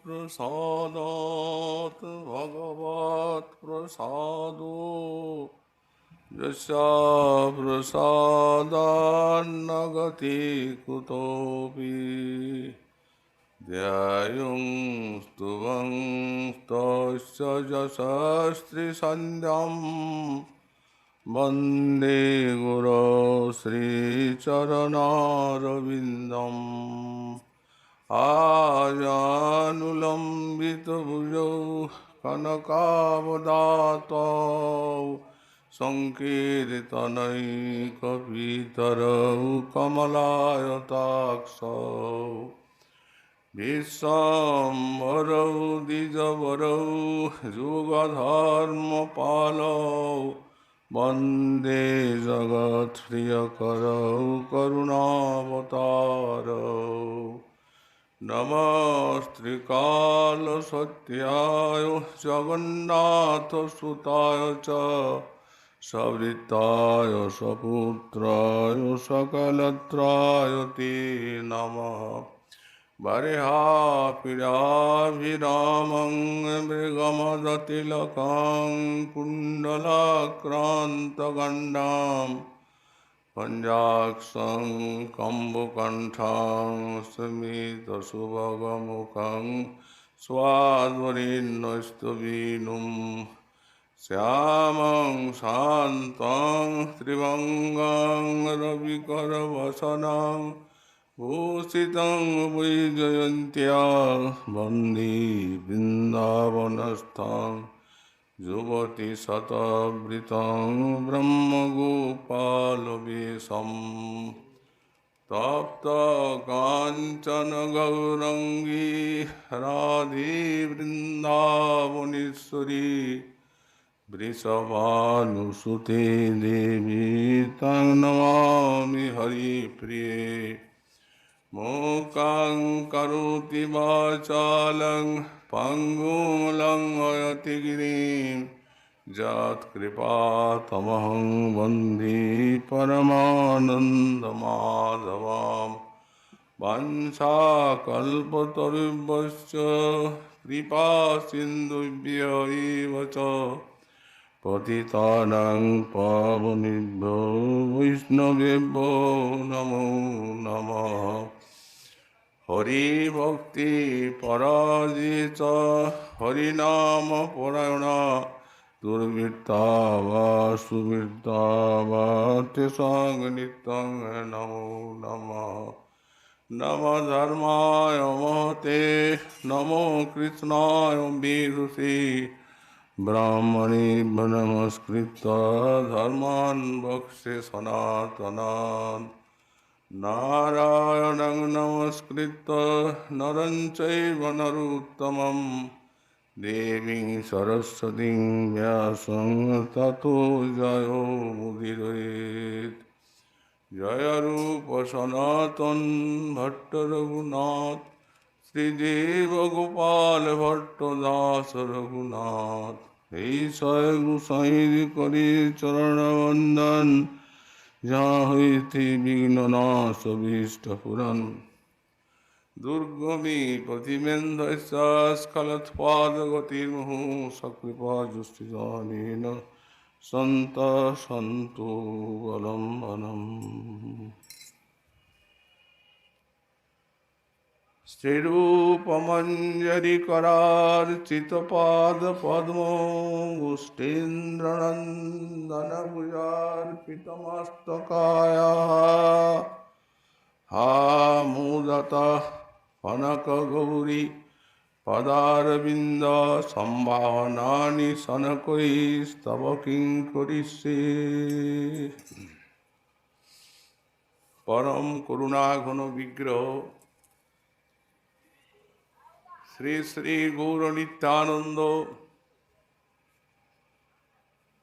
प्रसादात् भगवत्प्रसादो यस्य प्रसादान्न गति कुतोऽपि ध्यायुं स्तुवं तस्य यशस्त्रिसन्ध्यं वन्दे गुरो श्रीचरणारविन्दम् आजानुलम्बितभुजौ कनकावदातौ सङ्कीर्तनैकपितरौ कमलायताक्षौ विश्वाम्बरौ द्विजवरौ युगधर्मपालौ वन्दे जगत्प्रियकरौ करुणावतारौ नमस्त्रिकालसत्याय जगन्नाथसुताय च सवृत्ताय सपुत्राय सकलत्राय ते नमः बर्हापीडाभिरामं मृगमदतिलकं कुण्डलाक्रान्तगण्डाम् पञ्चाक्षं कम्बुकण्ठं स्मितसुभगमुखं स्वाद्वरेण्यस्तवीनुं श्यामं शान्तं त्रिभङ्गं रविकरवसनं भूषितं वैजयन्त्या वन्दे वृन्दावनस्थं युवति शतवृतं ब्रह्मगोपालवेशं तप्तकाञ्चन गौरङ्गी राधे वृन्दावनेश्वरी वृषभानुसुते देवी तं नमामि हरिप्रिये मूकं करोति वाचालं पङ्गुं लङ्घयति गिरिं यत्कृपातमहं वन्दे परमानन्दमाधवं वंशाकल्पतरुभ्यश्च कृपासिन्धुभ्य एव च पतितानां पावनेभ्यो वैष्णवेभ्यो नमो नमः हरिभक्ति पराजित हरिनामपरायणा दुर्वृत्ता वा सुवृत्ता वा तेषां नित्यं नमो नमः नमः धर्माय महते नमो कृष्णाय विदुषे ब्राह्मणेभ्यो नमस्कृत्य धर्मान् वक्ष्ये सनातनान् नारायणं नमस्कृत्य नरं चैव नरोत्तमं देवीं सरस्वतीं व्यासं ततो जयो मुदीरयेत् जय रूप सनातन भट्ट रघुनाथ श्रीदेव गोपाल भट्ट दास रघुनाथ ईशय गुसाई करी चरण वंदन जहाँ हईते विघ्ननाश भीष्टपुरन् दुर्गमे प्रतिमेन्धस्खलत्पादगतिर्मुहुः सकृपा जुष्टिदानेन सन्तः सन्तु बलं श्रीरूपमञ्जरीकरार्चितपादपद्मो मुष्टीन्द्रनन्दनभुजार्पितमस्तकायाः हामुदतः कनकगौरी पदारविन्द सम्भावनानि सनकैस्तव किङ्करिष्ये परम करुणाघन विग्रह শ্রী শ্রী গৌর নিত্যানন্দ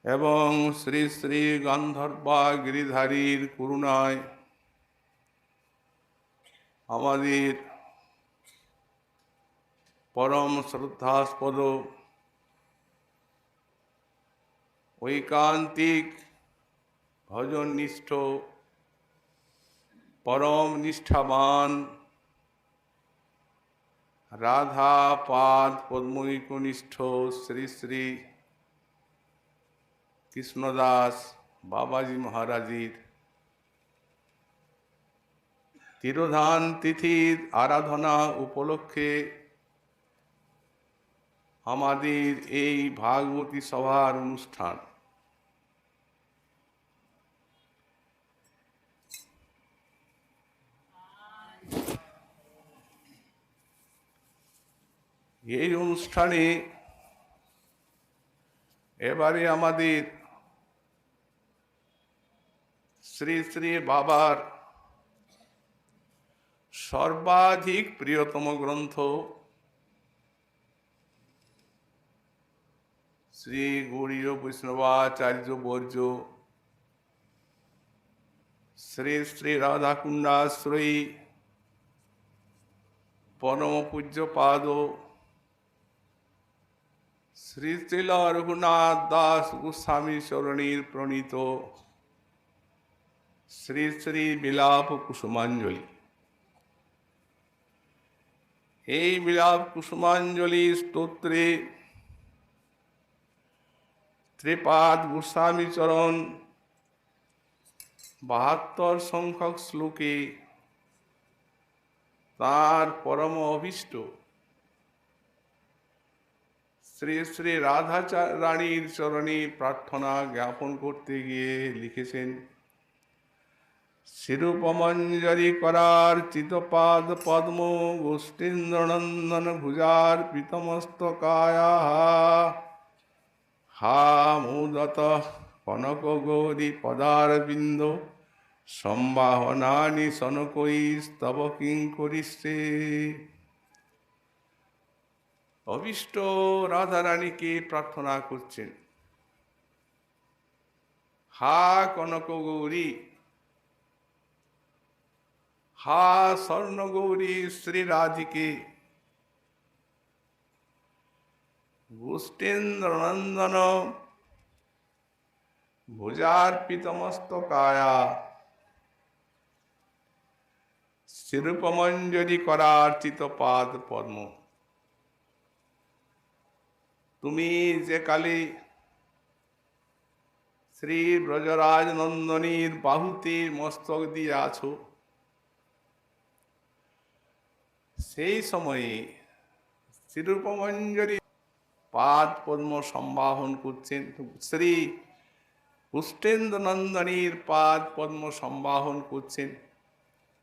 এবং শ্রী শ্রী গান্ধর্বা গিরিধারীর করুণায় আমাদের পরম শ্রদ্ধাস্পদ ঐকান্তিক ভজননিষ্ঠ পরম নিষ্ঠাবান রাধা পাদ পদ্মৈকনিষ্ঠ শ্রী শ্রী কৃষ্ণদাস বাবাজি মহারাজের তিরোধান তিথির আরাধনা উপলক্ষে আমাদের এই ভাগবতী সভার অনুষ্ঠান। এই অনুষ্ঠানে এবারে আমাদের শ্রী শ্রী বাবার সর্বাধিক প্রিয়তম গ্রন্থ শ্রী গৌড়ীয় বৈষ্ণবাচার্য বর্য শ্রী শ্রী রাধাকুণ্ডাশ্রয়ী পরম পূজ্যপাদ শ্রী শ্রীল রঘুনাথ দাস গোস্বামী চরণীর প্রণীত শ্রী শ্রী বিলাপ কুসুমাঞ্জলি। এই বিলাপ কুসুমাঞ্জলি স্তোত্রে ত্রিপাদ গোস্বামী চরণ 72 সংখ্যক শ্লোকে তার পরম অভীষ্ট শ্রী শ্রী রাধা রানীর চরণে প্রার্থনা জ্ঞাপন করতে গিয়ে লিখেছেন, শিরূপমঞ্জরি করার চিতপাদ পদ্ম গোষ্ঠীন্দ্রনন্দন ভুজার পীতমস্তকায়া হা মুদত কনক গৌরী পদারবিন্দ সম্বাহনানি সনকই স্তব কিং করিষ্যে। অভীষ্ট রাধারানীকে প্রার্থনা করছেন, হা কনক গৌরী, হা স্বর্ণগৌরী শ্রী রাধিকে, গোষ্ঠীন্দ্রনন্দন ভুজার পীতমস্তকায়া শিরূপমঞ্জরি করার চিতপাদ পদ্ম। তুমি যে কালে শ্রী ব্রজরাজ নন্দনীর বাহুতে মস্তক দিয়ে আছো, সেই সময়ে শিরূপমঞ্জরি পাদ পদ্ম সম্বাহন করছেন, শ্রী পুষ্টেন্দ্র নন্দনীর পাদ পদ্ম সম্বাহন করছেন।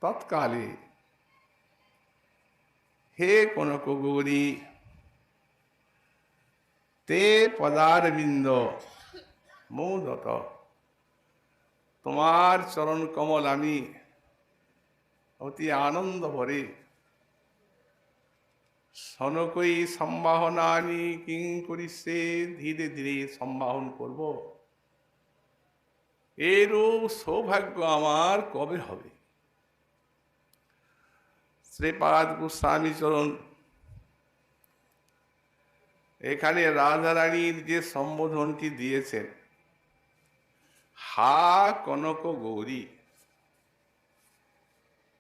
তৎকালে হে কনক গৌরী, তে পদারবিন্দ মৌদত, তোমার চরণ কমল আমি অতি আনন্দ ভরে সনকই সম্বাহনানি কিং করিষ্যে, ধীরে ধীরে সম্বাহন করব, এরূপ সৌভাগ্য আমার কবে হবে। শ্রীপাদ গোস্বামী চরণ এখানে রাধারানীর যে সম্বোধনটি দিয়েছেন, হা কনক গৌরী,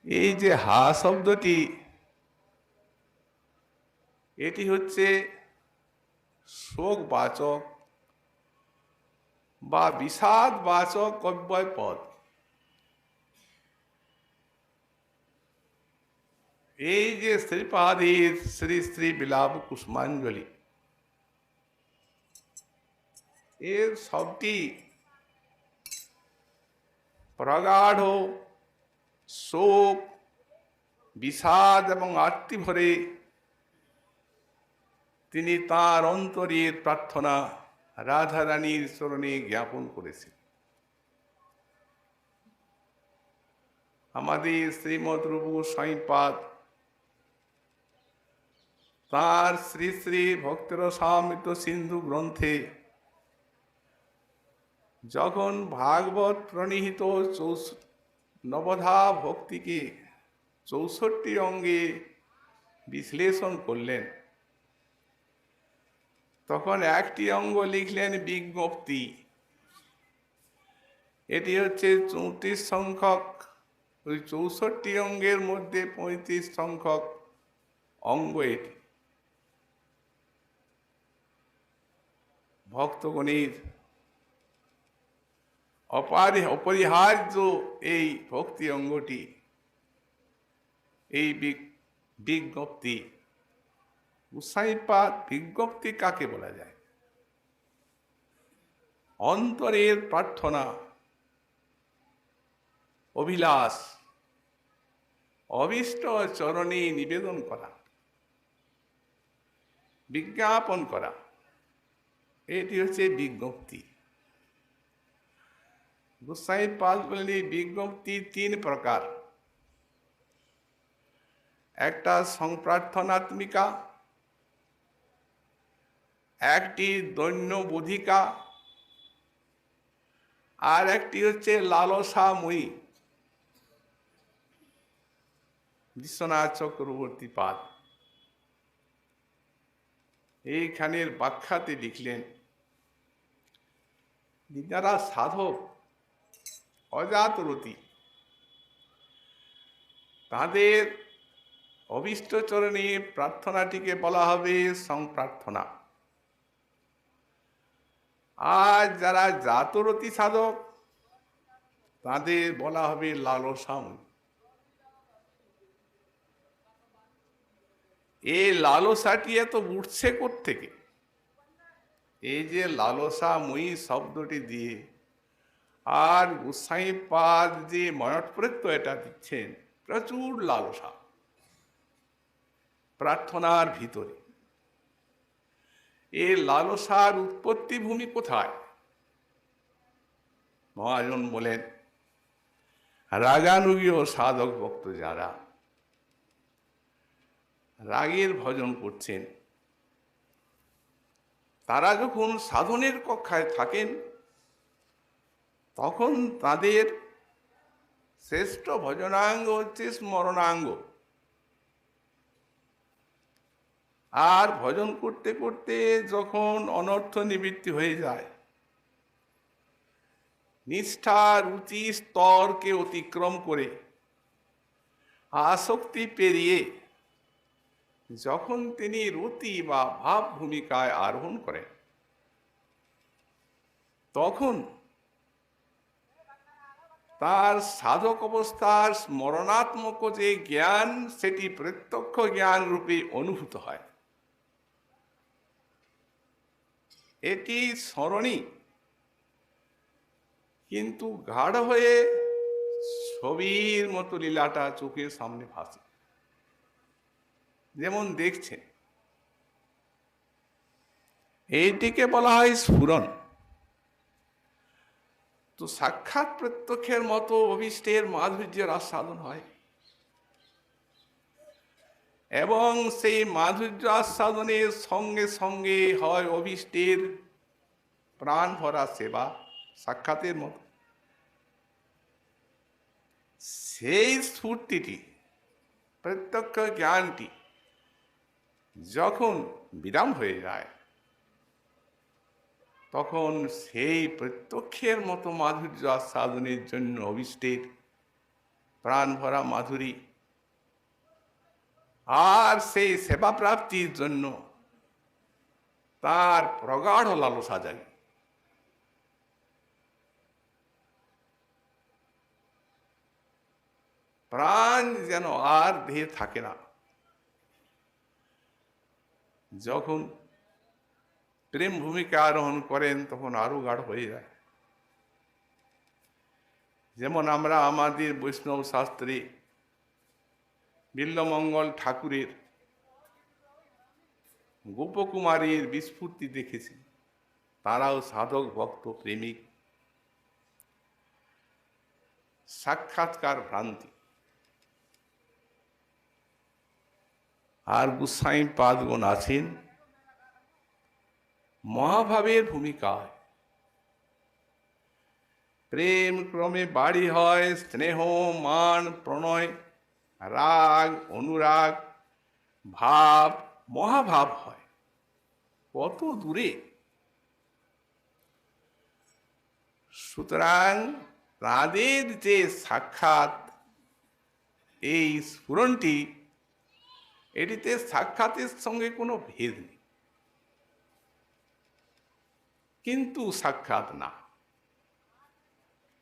এই যে হা শব্দটি, এটি হচ্ছে শোকবাচক বা বিষাদবাচক অব্যয় পদ। এই যে শ্রীপাদের শ্রী শ্রী বিলাপ কুসুমাঞ্জলি, এর সবটি প্রগাঢ় শোক, বিষাদ এবং আর্তি ভরে তিনি তাঁর অন্তরের প্রার্থনা রাধারানীর চরণে জ্ঞাপন করেছেন। আমাদের শ্রীমৎ রূপ গোস্বামীপাদ তাঁর শ্রী শ্রী ভক্তরসামৃত সিন্ধু গ্রন্থে যখন ভাগবত প্রণীহিত নবধা ভক্তিকে 64 অঙ্গে বিশ্লেষণ করলেন, তখন একটি অঙ্গ লিখলেন বিজ্ঞপ্তি। এটি হচ্ছে 34 সংখ্যক, ওই 64 অঙ্গের মধ্যে 35 সংখ্যক অঙ্গ এটি। ভক্তগণের অপরিহার্য এই ভক্তি অঙ্গটি, এই বিজ্ঞপ্তি। গোসাইপাদ বিজ্ঞপ্তি কাকে বলা যায়? অন্তরের প্রার্থনা, অভিলাষ, অভীষ্ট চরণে নিবেদন করা, বিজ্ঞাপন করা, এটি হচ্ছে বিজ্ঞপ্তি। গোসাইপাদ বলেন এই বিজ্ঞপ্তি তিন প্রকার। একটা সংপ্রার্থনাত্মিকা, একটি দৈন্যবোধিকা, আর একটি হচ্ছে লালসাময়ী। বিশ্বনাথ চক্রবর্তী পাদ এইখানের ব্যাখ্যাতে লিখলেন, যারা সাধক অজাতরতি, তাদের অভীষ্ট চরণে প্রার্থনাটিকে বলা হবে সংপ্রার্থনা। আর যারা জাতরতি সাধক, তাদের বলা হবে লালসাময়ী। এই লালসাটি এত উঠছে কোত্থেকে? এই যে লালসাময়ী শব্দটি দিয়ে আর গোসাইপাদ যে ময়ৎপ্রত্যয় এটা দিচ্ছেন, প্রচুর লালসা প্রার্থনার ভিতরে। এই লালসার উৎপত্তি ভূমি কোথায়? মহাজন বলেন, রাগানুগীয় সাধক ভক্ত যারা রাগের ভজন করছেন, তারা যখন সাধনের কক্ষায় থাকেন, তখন তাদের শ্রেষ্ঠ ভজনাঙ্গ হচ্ছে স্মরণাঙ্গ। আর ভজন করতে করতে যখন অনর্থ নিবৃত্তি হয়ে যায়, নিষ্ঠার উঁচু স্তরকে অতিক্রম করে আসক্তি পেরিয়ে যখন তিনি রতি বা ভাব ভূমিকায় আরোহণ করেন, তখন তার সাধক অবস্থার স্মরণাত্মক যে জ্ঞান, সেটি প্রত্যক্ষ জ্ঞান রূপে অনুভূত হয়। এটি স্মরণী, কিন্তু গাঢ় হয়ে ছবির মতো লীলাটা চোখের সামনে ভাসে, যেমন দেখছেন। এইটিকে বলা হয় স্ফুরণ। তো সাক্ষাৎ প্রত্যক্ষের মতো অভীষ্টের মাধুর্যের আস্বাদন হয়, এবং সেই মাধুর্য আস্বাদনের সঙ্গে সঙ্গে হয় অভীষ্টের প্রাণ ভরা সেবা, সাক্ষাতের মতো। সেই স্ফূর্তিটি, প্রত্যক্ষ জ্ঞানটি যখন বিরাম হয়ে যায়, তখন সেই প্রত্যক্ষের মতো মাধুর্য আস্বাদনের জন্য অভীষ্টের প্রাণ ভরা মাধুরী আর সেই সেবা প্রাপ্তির জন্য তার প্রগাঢ় লালসা জাগে। প্রাণ যেন আর দেহে থাকে না। যখন প্রেম ভূমিকা আরোহণ করেন, তখন আরো গাঢ় হয়ে যায়। যেমন আমরা আমাদের বৈষ্ণব শাস্ত্রে বিল্বমঙ্গল ঠাকুরের গোপকুমারীর বিস্ফূর্তি দেখেছি। তারাও সাধক ভক্ত প্রেমিক, সাক্ষাৎকার ভ্রান্তি। আর গোসাইপাদগণ আছেন মহাভাবের ভূমিকায়। প্রেম ক্রমে বাড়ি হয় স্নেহ, মান, প্রণয়, রাগ, অনুরাগ, ভাব, মহাভাব হয়। কত দূরে! সুতরাং তাদের যে সাক্ষাৎ, এই স্ফুরণটি, এটিতে সাক্ষাতের সঙ্গে কোনো ভেদ নেই, কিন্তু সাক্ষাৎ না,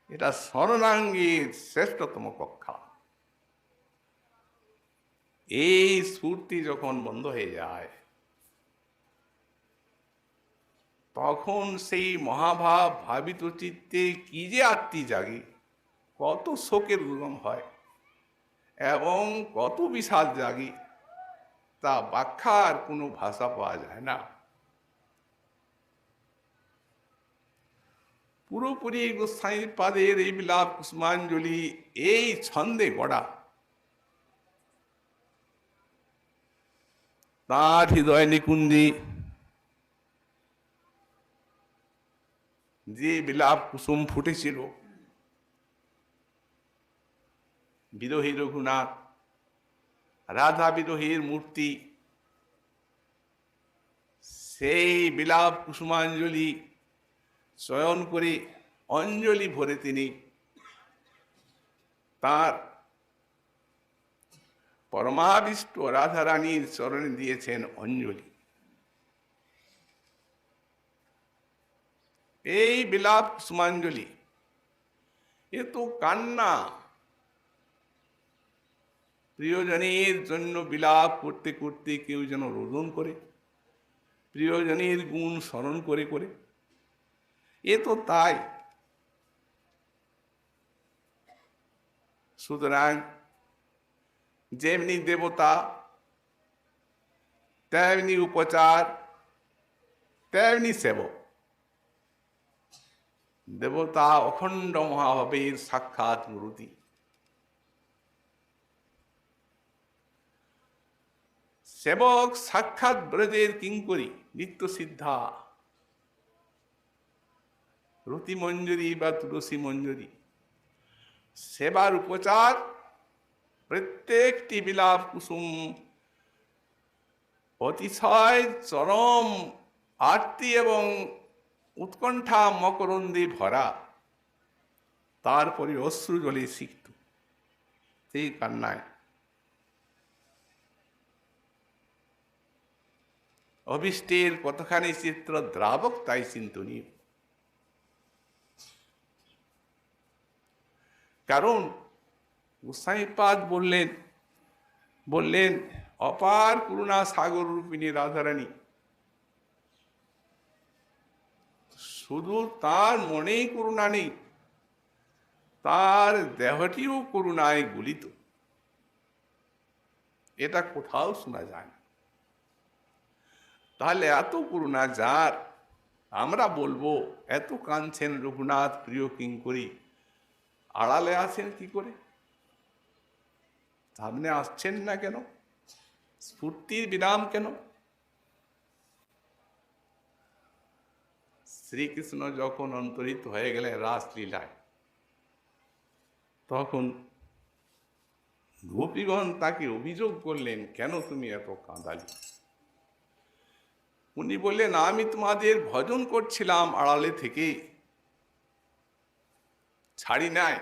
এটা শরণাঙ্গীর শ্রেষ্ঠতম কক্ষা। এই স্ফূর্তি যখন বন্ধ হয়ে যায়, তখন সেই মহাভাব ভাবিত চিত্তে কি যে আত্মী জাগে, কত শোকের উদ্গম হয় এবং কত বিষাদ জাগে, তা ব্যাখ্যার কোনো ভাষা পাওয়া যায় না। পুরোপুরি গোস্বামীপাদের এই বিলাপ কুসুমাঞ্জলি এই ছন্দে গড়া। তার হৃদয় নিকুঞ্জে যে বিলাপ কুসুম ফুটেছিল, বিরোহী রঘুনাথ, রাধা বিরোহীর মূর্তি, সেই বিলাপ কুসুমাঞ্জলি চয়ন করে অঞ্জলি ভরে তিনি তার পরমাবিষ্ট রাধারানীর চরণে দিয়েছেন অঞ্জলি। এই বিলাপ কুসুমাঞ্জলি এ তো কান্না। প্রিয়জনের জন্য বিলাপ করতে করতে কেউ যেন রোদন করে, প্রিয়জনের গুণ স্মরণ করে করে, এ তো তাই। সুতরাং যেমনি দেবতা তেমনি উপচার, তেমনি সেবক। দেবতা অখণ্ড মহাভাবের সাক্ষাৎ মূর্তি, সেবক সাক্ষাৎ ব্রজের কিঙ্করী, নিত্য সিদ্ধা, রতি মঞ্জুরি বা তুলসী মঞ্জুরি। সেবার উপচার প্রত্যেকটি বিলাপ কুসুম অতিশয় চরম আরতি এবং উৎকণ্ঠা মকরন্দে ভরা, তারপরে অশ্রু জলে সিক্ত সেই কান্নায়। অভিষ্টের কতখানি চিত্র দ্রাবক তাই চিন্তনীয়। কারণ গোস্বামীপাদ বললেন অপার করুণা সাগর রূপিণী রাধারানী শুধু তার মনেই করুণা নেই, তার দেহটিও করুণায় গলিত। এটা কোথাও শোনা যায় না। তাহলে এত করুণা যার, আমরা বলবো এত কাঁদছেন রঘুনাথ প্রিয় কিঙ্করী, আড়ালে আছেন কি করে? সামনে আসছেন না কেন? স্ফূর্তির বিরাম কেন? শ্রীকৃষ্ণ যখন অন্তরিত হয়ে গেলেন রাসলীলায়, তখন গোপীগণ তাকে অভিযোগ করলেন, কেন তুমি এত কাঁদালি? উনি বললেন, আমি তোমাদের ভজন করছিলাম আড়ালে থেকে, ছাড়ি নাই।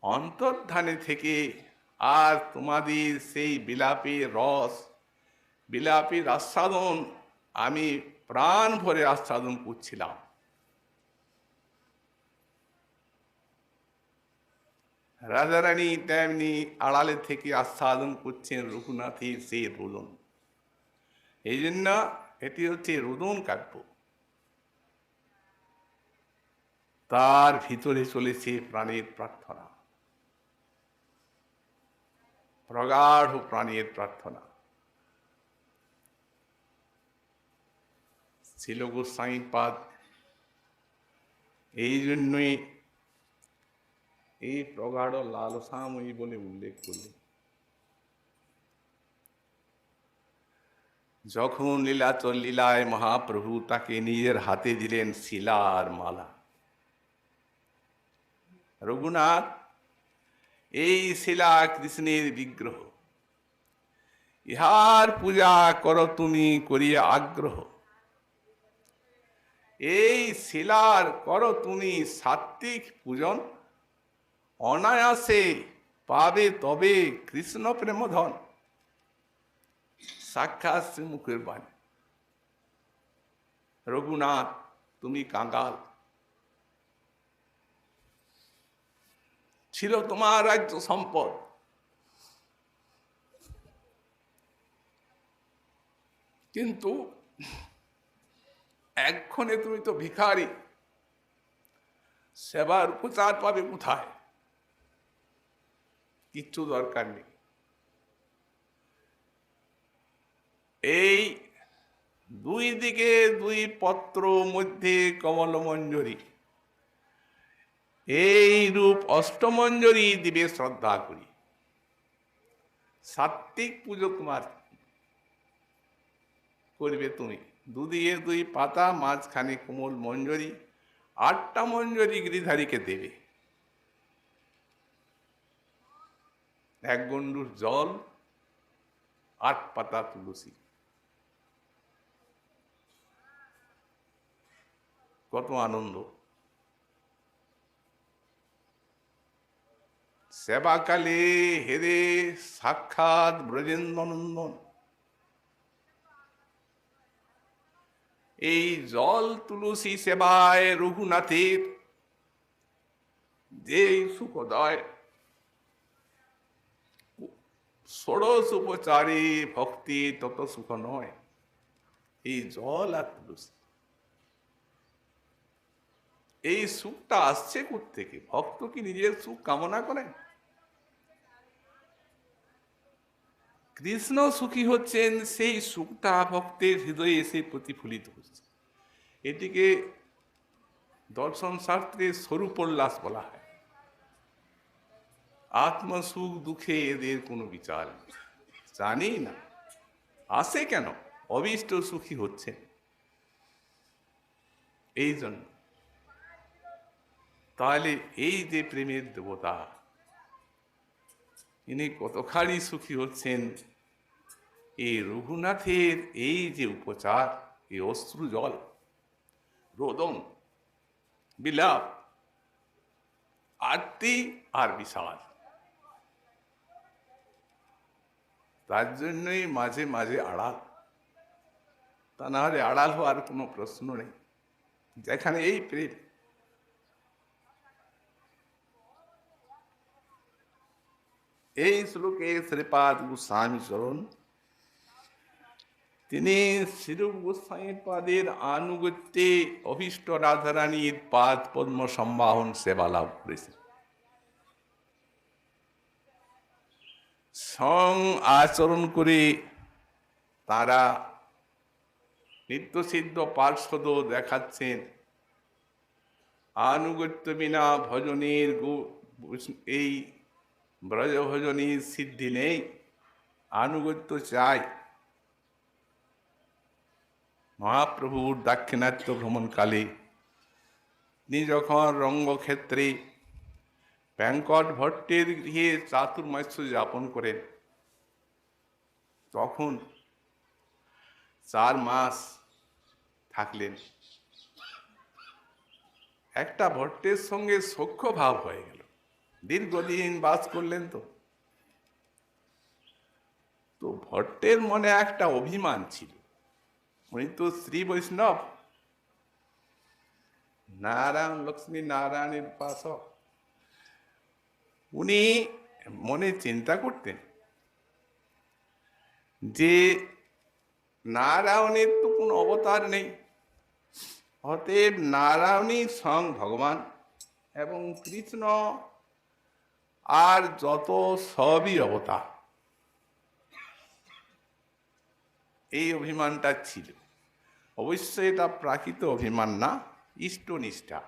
অন্তর্ধানে থেকে আর তোমাদের সেই বিলাপের রস, বিলাপের আস্বাদন আমি প্রাণ ভরে আস্বাদন করছিলাম। রাধারানী তেমনি আড়ালে থেকে আস্বাদন করছেন রঘুনাথের সেই রোদন। এই জন্য এটি হচ্ছে রোদন কাব্য। তার ভিতরে চলেছে প্রাণের প্রার্থনা, প্রগাঢ় প্রাণের প্রার্থনা। ছিল গোস্বামীপাদ এই জন্যই এই প্রগাঢ় লালসাময়ী বলে উল্লেখ করলেন। যখন লীলাচল লীলায় মহাপ্রভু তাকে নিজের হাতে দিলেন শিলার মালা, রঘুনাথ এই শিলা কৃষ্ণের বিগ্রহ, ইহার পূজা করো তুমি করিয়া আগ্রহ। এই শিলার করো তুমি সাত্বিক পূজন, অনায়াসে পাবে তবে কৃষ্ণ প্রেম ধন। সাক্ষাৎ শ্রীমুখের বাণী। রঘুনাথ তুমি কাঙ্গাল, ছিল তোমার রাজ্য সম্পদ, কিন্তু এক্ষণে তুমি তো ভিখারি, সেবার উপচার পাবে কোথায়? কিচ্ছু দরকার নেই। এই দুই দিকে দুই পত্র মধ্যে কমলমঞ্জরি, এই রূপ অষ্টমঞ্জরি দিবে শ্রদ্ধা করি। সাত্বিক পুজো তোমার করবে তুমি। দুদিকে দুই পাতা, মাঝখানে কোমল মঞ্জরি, 8টা মঞ্জরি গিরিধারীকে দেবে। 1 গণ্ডূর জল, 8 পাতা তুলসী। কত আনন্দ! সেবাকালে হেরে সাক্ষাৎ ব্রজেন্দ্রনন্দন। এই জল তুলসী সেবায় রঘুনাথের যে সুখদয়, ষোড়শ উপচারে ভক্তি তত সুখ নয়। এই জল আর তুলসী, এই সুখটা আসছে কোত্থেকে? ভক্ত কি নিজের সুখ কামনা করেন? কৃষ্ণ সুখী হচ্ছেন, সেই সুখটা ভক্তের হৃদয়ে এসে প্রতিফলিত হচ্ছে। এটিকে দর্শন শাস্ত্রে স্বরূপোল্লাস বলা হয়। আত্মসুখ দুঃখে এদের কোনো বিচার নেই, জানি না আসে কেন, অবিষ্ট সুখী হচ্ছে এই জন্য। তাহলে এই যে প্রেমের দেবতা, ইনি কতখানি সুখী হচ্ছেন। এই রঘুনাথের এই যে উপচার, এই অশ্রু জল, রোদন, বিলাপ, আরতি আর বিষাদ, তার জন্যই মাঝে মাঝে আড়াল। তা না হলে আড়াল হওয়ার কোনো প্রশ্ন নেই। যেখানে এই প্রেম, এই শ্লোকে শ্রীপাদ গোস্বামী চরণ তিনি শ্রীরূপ গোস্বামী পাদের আনুগত্যে অভীষ্ট রাধারানীর পাদ পদ্ম সম্বাহন সেবা লাভ করেছেন। সং আচরণ করে তারা নিত্যসিদ্ধ পার্শ্বদ দেখাচ্ছেন। আনুগত্য বিনা ভজনের এই ব্রজ ভজনের সিদ্ধি নেই, আনুগত্য চাই। মহাপ্রভুর দাক্ষিণাত্য ভ্রমণকালে তিনি যখন রঙ্গক্ষেত্রে ব্যাঙ্কট ভট্টের গৃহে চাতুর্মাস্য যাপন করেন, তখন 4 মাস থাকলেন। একটা ভট্টের সঙ্গে সখ্য ভাব হয়ে গেল, দীর্ঘদিন বাস করলেন। তো ভট্টের মনে একটা অভিমান ছিল, উনি তো শ্রী বৈষ্ণব, নারায়ণ লক্ষ্মী নারায়ণের উপাসক। উনি মনে চিন্তা করতেন যে নারায়ণের তো কোনো অবতার নেই, অতএব নারায়ণই স্বয়ং ভগবান, এবং কৃষ্ণ আর যত সবই অবতার। এই অভিমানটা ছিল। অবশ্যই এটা প্রাকৃত অভিমান না, ইষ্টনিষ্ঠা,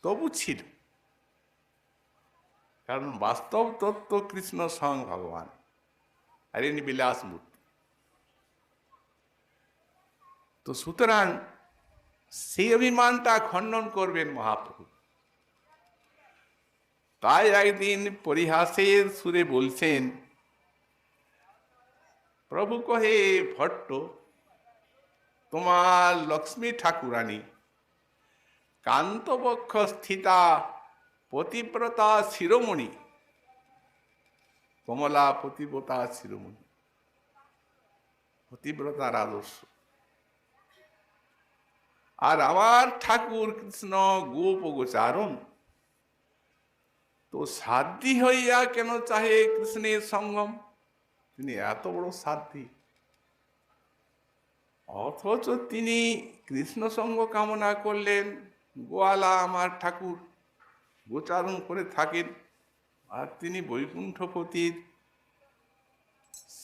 তবু ছিল। কারণ বাস্তব তত্ত্ব কৃষ্ণ স্বয়ং ভগবান, আর ইনি বিলাসমূর্তি। তো সুতরাং সেই অভিমানটা খণ্ডন করবেন মহাপ্রভু। তাই একদিন পরিহাসের সুরে বলছেন, প্রভু কহে ভট্ট, তোমার লক্ষ্মী ঠাকুরানী কান্তবক্ষ স্থিতা পতিব্রতা শিরোমণি, কমলা পতিব্রতা শিরোমণি, পতিব্রতার আদর্শ। আর আমার ঠাকুর কৃষ্ণ গোপ গোচারণ, তো সাধ্যী হইয়া কেন চাহে কৃষ্ণের সঙ্গম? তিনি এত বড় সাধ্যী, অথচ তিনি কৃষ্ণ সঙ্গ কামনা করলেন। গোয়ালা আমার ঠাকুর গোচারণ করে থাকেন, আর তিনি বৈকুণ্ঠপতির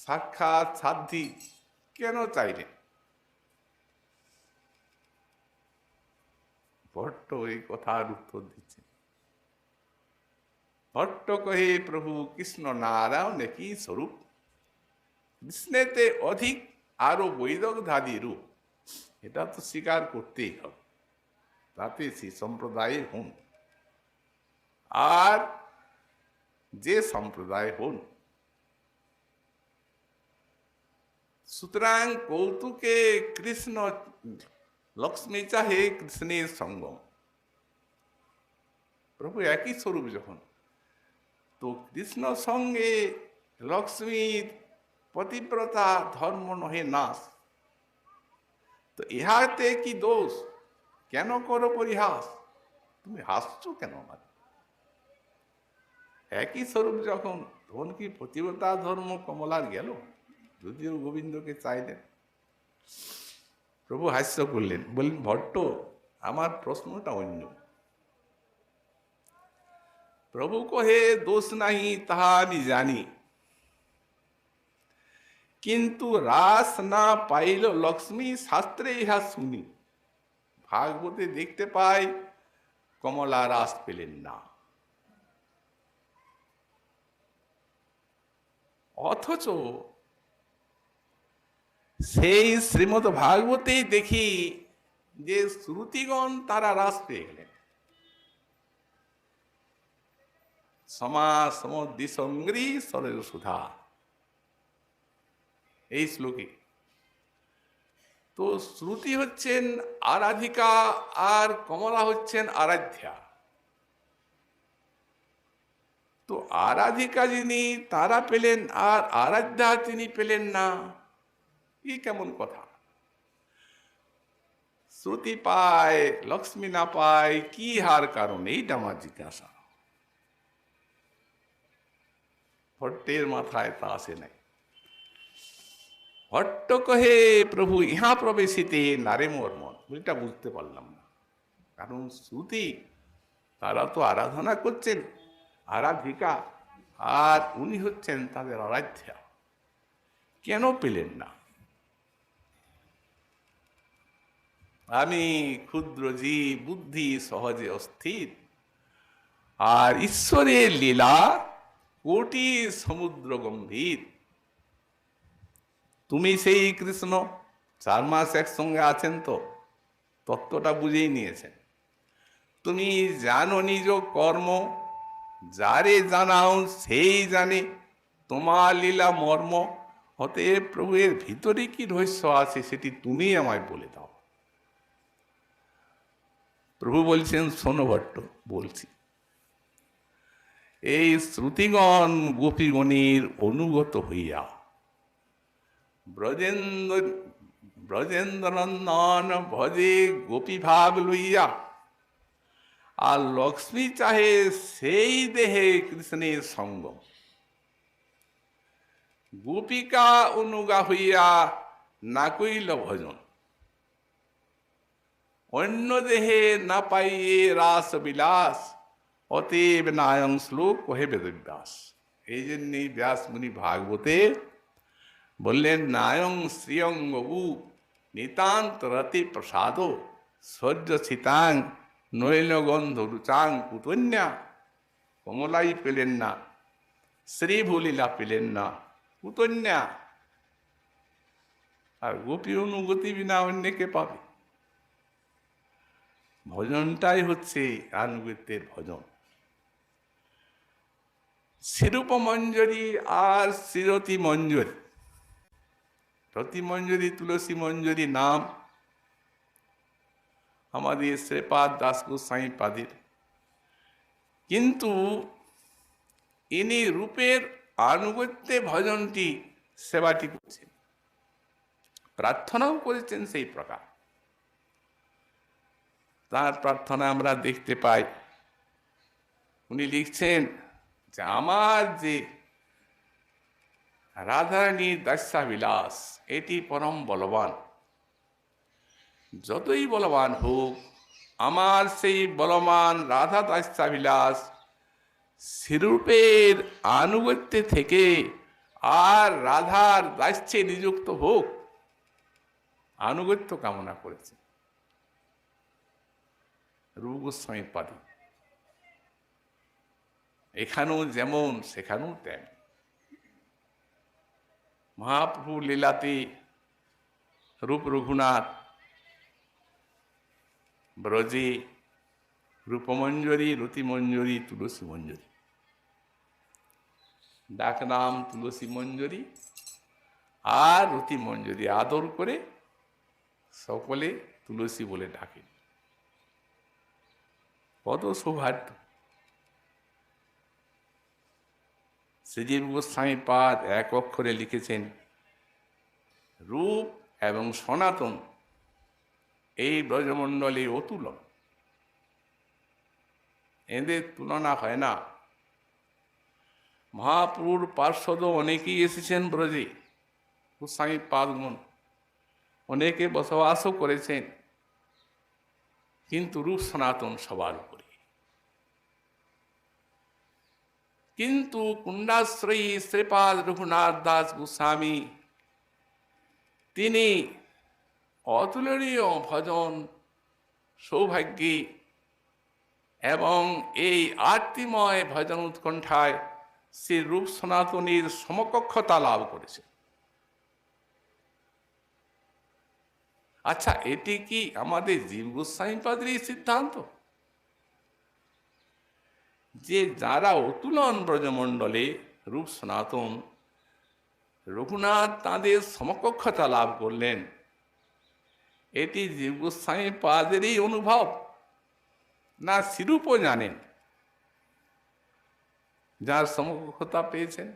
সাক্ষাৎ সাধ্যী কেন চাইলেন? ভট্ট এই কথার উত্তর দিচ্ছে। ভট্ট কহে, প্রভু কৃষ্ণ নারায়ণ একই স্বরূপ, কৃষ্ণেতে অধিক আরো বৈদগ্ধাদি রূপ। এটা তো স্বীকার করতেই হবে, তাতে সে সম্প্রদায়ে হন আর যে সম্প্রদায় হন। সুতরাং কৌতুকে কৃষ্ণ লক্ষ্মী চাহে কৃষ্ণের সঙ্গম। প্রভু একই স্বরূপ যখন, তো কৃষ্ণ সঙ্গে লক্ষ্মীর পতিব্রতা ধর্ম নহে নাশ। তো ইহাতে কি দোষ? কেন করো পরিহাস? তুমি হাসছো কেন? মানে একই স্বরূপ যখন, তখন কি পতিব্রতা ধর্ম কমলার গেল? যদিও গোবিন্দকে চাইলেন। প্রভু হাস্য করলেন, বললেন, ভট্ট আমার প্রশ্নটা অন্য। প্রভু কহে, দোষ নাহি তাহা আমি জানি, কিন্তু রাস না পাইল লক্ষ্মী শাস্ত্রে ইহা শুনি। ভাগবতে দেখতে পাই কমলা রাস পেলেন না, অথচ সেই শ্রীমদ্ ভাগবতেই দেখি যে শ্রুতিগণ তারা রাস পেয়ে গেলেন। সমা সমদ্বিসঙ্গী সরল সুধা, এই শ্লোকে তো শ্রুতি হচ্ছেন আরাধিকা আর কমলা হচ্ছেন আরাধ্যা। তো আরাধিকা যিনি তারা পেলেন আর আরাধ্যা তিনি পেলেন না, এই কেমন কথা? শ্রুতি পায় লক্ষ্মী না পায়, কি হার কারণ? এইটা আমার জিজ্ঞাসা। ভট্টের মাথায় তা আসে নাই। ভট্ট কহে, প্রভু ইহা প্রবেশিতে নারে মোর মন। এটা বুঝতে পারলাম না, কারণ শ্রুতি তারা তো আরাধনা করছেন, আরাধিকা, আর উনি হচ্ছেন তাদের আরাধ্যা, কেন পেলেন না? আমি ক্ষুদ্র জীব, বুদ্ধি সহজে অস্থির, আর ঈশ্বরের লীলা কোটি সমুদ্র গম্ভীর। তুমি সেই কৃষ্ণ 4 মাস একসঙ্গে আছেন, তো তত্ত্বটা বুঝেই নিয়েছেন। তুমি জানো নিজ কর্ম, যারে জানাও সেই জানে তোমার লীলা মর্ম। অতএব প্রভু এর ভিতরে কি রহস্য আছে সেটি তুমি আমায় বলে দাও। প্রভু বলছেন, শোনো ভট্ট, বলছি। এই শ্রুতিগণ গোপীগণের অনুগত হইয়া ব্রজেন্দ্রনন্দন ভজে গোপী ভাব লইয়া, আর লক্ষ্মী চাহে সেই দেহে কৃষ্ণের সঙ্গ। গোপিকা অনুগা হইয়া না কইল ভজন, অন্য দেহে না পাইয়ে রাস বিলাস। অতএব নায়ং শ্লোক কহে বেদব্যাস। এই জন্যই ব্যাস মুনি ভাগবতে বললেন, নায়ং শ্রিয়ং ববু নিতান্ত রতি প্রসাদ সহ্য সীতাং নৈল গন্ধ রুচাং পুতন্যা। কমলাই পেলেন না, শ্রীভূলীলা পেলেন না, পুতন্যা। আর গোপী অনুগতি বিনা অন্যকে পাবে? ভজনটাই হচ্ছে আনুগত্যের ভজন। শিরূপ মঞ্জরি আর শ্রীরতি মঞ্জরি, রতি মঞ্জরি তুলসী মঞ্জরি নাম আমাদের শ্রীপাদ দাস গোস্বামী পাদের। কিন্তু ইনি রূপের আনুগত্যে ভজনটি সেবাটি করছেন, প্রার্থনাও করেছেন সেই প্রকার। তার প্রার্থনা আমরা দেখতে পাই, উনি লিখছেন যে আমার যে রাধারানীর দাস্যাবিলাস এটি পরম বলবান, যতই বলবান হোক আমার সেই বলবান রাধা দাস্যাবিলাস শ্রীরূপের আনুগত্যে থেকে আর রাধার দাস্যে নিযুক্ত হোক, আনুগত্য কামনা করেছে রূপ গোস্বামী পাদী। এখানেও যেমন সেখানেও তেমন। মহাপ্রভু লীলাতে রূপ রঘুনাথ ব্রজে রূপমঞ্জরী, রতিমঞ্জরী, তুলসী মঞ্জরী, ডাক নাম তুলসী মঞ্জরী আর রতি মঞ্জরী, আদর করে সকলে তুলসী বলে ডাকে। কত সৌভাগ্য! শ্রীজীব গোস্বামী পাদ এক অক্ষরে লিখেছেন, রূপ এবং সনাতন এই ব্রজমণ্ডলে অতুলন, এদের তুলনা হয় না। মহাপ্রভুর পার্শ্বদ অনেকেই এসেছেন ব্রজে, গোস্বামী পাদগণ অনেকে বসবাসও করেছেন, কিন্তু রূপ সনাতন সবার উপরে। কিন্তু কুণ্ডাশ্রয়ী শ্রীপাদ রঘুনাথ দাস গোস্বামী তিনি অতুলনীয় ভজন সৌভাগ্যী এবং এই আরতিময় ভজন উৎকণ্ঠায় শ্রী রূপ সনাতনীর সমকক্ষতা লাভ করেছে। আচ্ছা, এটি কি আমাদের জীব গোস্বামী পাদেরই সিদ্ধান্ত যে যারা অতুলন ব্রজমণ্ডলে রূপ সনাতন রঘুনাথ তাঁদের সমকক্ষতা লাভ করলেন, এটি জীব গোস্বামী পাদেরই অনুভব, না শ্রীরূপও জানেন যার সমকক্ষতা পেয়েছেন?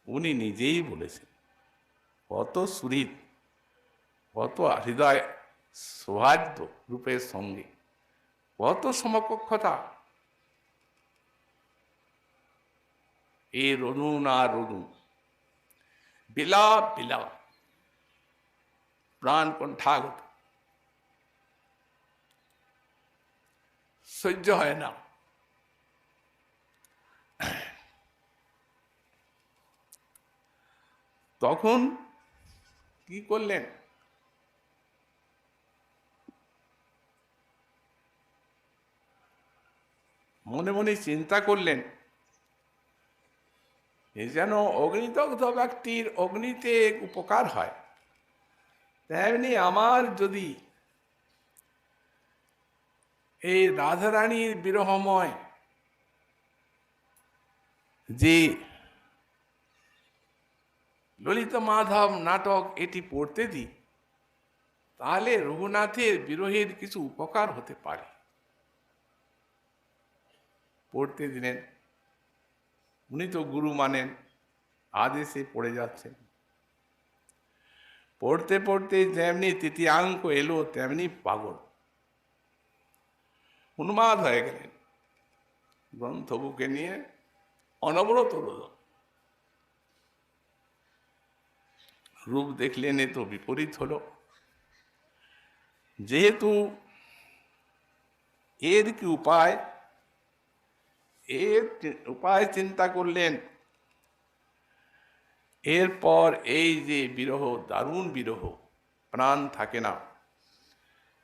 উনি নিজেই বলেছেন, কত সুহৃদ, কত হৃদয় সৌহার্দ্য রূপের সঙ্গে, কত সমকক্ষতা। এ রণুন আর রণু, বিলাপ বিলাপ, প্রাণ কণ্ঠাগত, সহ্য হয় না। তখন কি করলেন? মনে মনে চিন্তা করলেন, এ যেন অগ্নিদগ্ধ ব্যক্তির অগ্নিতে উপকার হয়, তেমনি আমার যদি এই রাধারানীর বিরহময় যে ললিত মাধব নাটক এটি পড়তে দিই, তাহলে রঘুনাথের বিরহের কিছু উপকার হতে পারে। পড়তে দিলেন। উনি তো গুরু মানেন, আদেশে পড়ে যাচ্ছেন। পড়তে পড়তে যেমনি তৃতীয়াঙ্ক এলো, তেমনি পাগল উন্মাদ হয়ে গেলেন, গ্রন্থ বুকে নিয়ে অনবরত রোদ। রূপ দেখলেন, এ তো বিপরীত হলো। যেহেতু এর কি উপায়, এর উপায় চিন্তা করলেন। এরপর এই যে বিরহ, দারুণ বিরহ, প্রাণ থাকে না,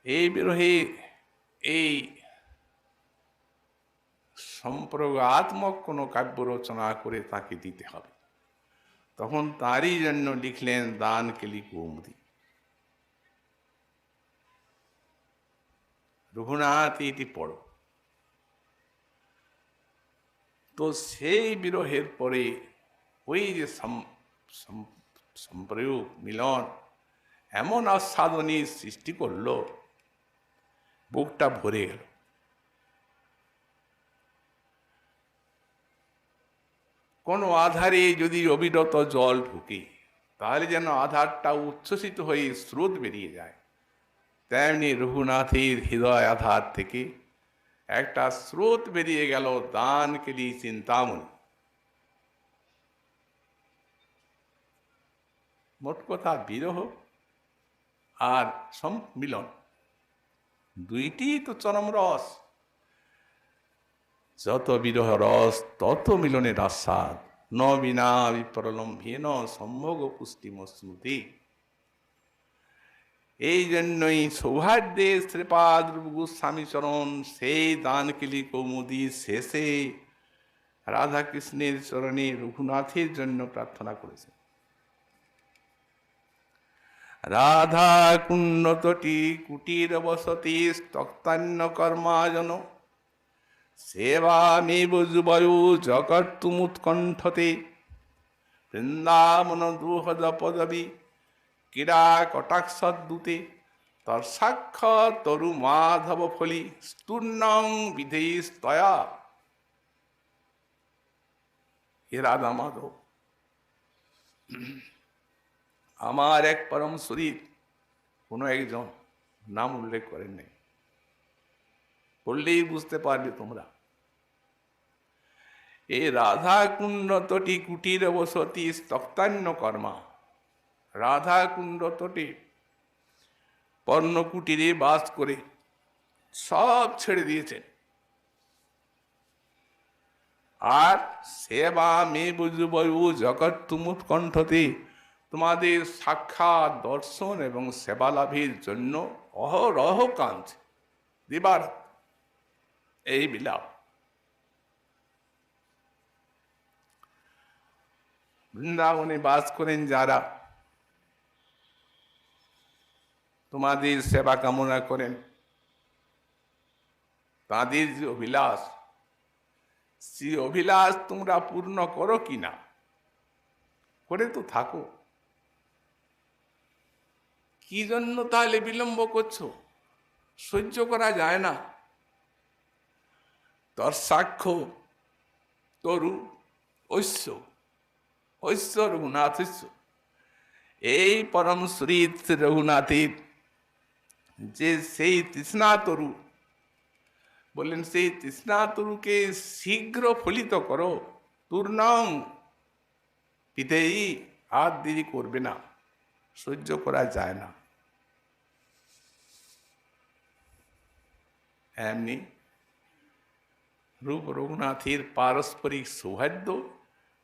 এই বিরহে এই সম্প্রগাত্মক কোনো কাব্য রচনা করে তাকে দিতে হবে। তখন তারই জন্য লিখলেন দান কেলি কৌমুদী। রঘুনাথ এটি পড়ো। তো সেই বিরহের পরে ওই যে সম্প্রয়োগ, মিলন এমন আস্বাদনীর সৃষ্টি করল, বুকটা ভরে গেল। কোনো আধারে যদি অবিরত জল ঢুকে তাহলে যেন আধারটা উচ্ছ্বসিত হয়ে স্রোত বেরিয়ে যায়, তেমনি রঘুনাথের হৃদয় আধার থেকে একটা স্রোত বেরিয়ে গেল দানকেলি চিন্তামণি। মোট কথা বিরহ আর সম্মিলন দুইটি তো চরম রস। যত বিরহ রস তত মিলনের আস্বাদ। ন বিনা বিপ্রলম্ভেন সম্ভোগ পুষ্টিমশ্নুতে। এই জন্যই সৌহার্দ্যের শ্রীপাদ গোস্বামী চরণ সেই দানকেলি কৌমুদী শেষে রাধাকৃষ্ণের চরণে রঘুনাথের জন্য প্রার্থনা করেছেন। রাধা কুণ্ডতটি কুটির বসতি স্তক্তান্য কর্মাজন সেবা মেব যুবয়ু জগৎতুমুৎকণ্ঠতে বৃন্দাবন দুহদ পদবী ক্রীড়া কটাক্ষদূতে তর্ষাক্ষ তরু মাধব ফলি স্তূর্ণং বিধেস্তয়া। হে রাধা মাধব, আমার এক পরম শরীর, কোনো একজন নাম উল্লেখ করেন নাই, বললেই বুঝতে পারবে তোমরা। এই রাধা কুণ্ড তটি কুটির বসতি স্তক্তান্য কর্মা। রাধা কুণ্ড তটে পর্ণকুটিরে বাস করে সব ছেড়ে দিয়েছেন, আর সেবা মে বুঝবয়ু জগৎ তুমুৎকণ্ঠতে তোমাদের সাক্ষাৎ দর্শন এবং সেবা লাভের জন্য অহরহ কাঁদছে, দিবার এই বিলাপ। বৃন্দাবনে বাস করেন যারা, তোমাদের সেবা কামনা করেন, তাদের যে অভিলাষ, সেই অভিলাষ তোমরা পূর্ণ করো কিনা, করে তো থাকো। কি জন্য তাহলে বিলম্ব করছো? সহ্য করা যায় না। তর্ষাক্ষ তরু ঐশ্য ঐশ্য রঘুনাথ ঐশ্য, এই পরম শ্রী রঘুনাথের যে সেই তৃষ্ণা তরু, বললেন সেই তৃষ্ণা তরুকে শীঘ্র ফলিত করো। তূর্ণং পিতেই, আর দেরি করবে না, সহ্য করা যায় না। এমনি রূপ রঘুনাথের পারস্পরিক সৌহার্দ্য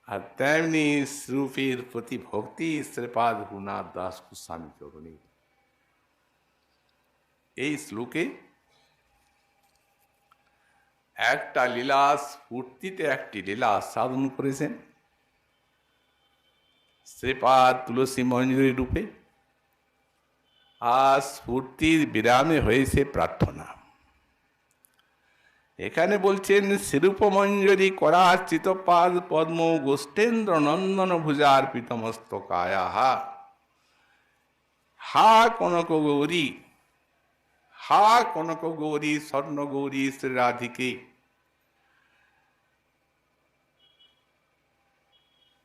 আর তেমনি রূপের প্রতি ভক্তি শ্রীপাদ রঘুনাথ দাস গোস্বামী চরণে। এই শ্লোকে একটা লীলা স্ফূর্তিতে একটি লীলা সাধন করেছেন শ্রীপাদ তুলসী মঞ্জুরি রূপে, আর স্ফূর্তির বিরামে হয়েছে প্রার্থনা। এখানে বলছেন শিরূপমঞ্জরি করা চিতপাদ পদ্ম গোষ্ঠেন্দ্র নন্দন ভুজার পিতমস্তকায়া। হা কনক গৌরী, হা কনক গৌরী স্বর্ণ গৌরী শ্রী রাধিকে,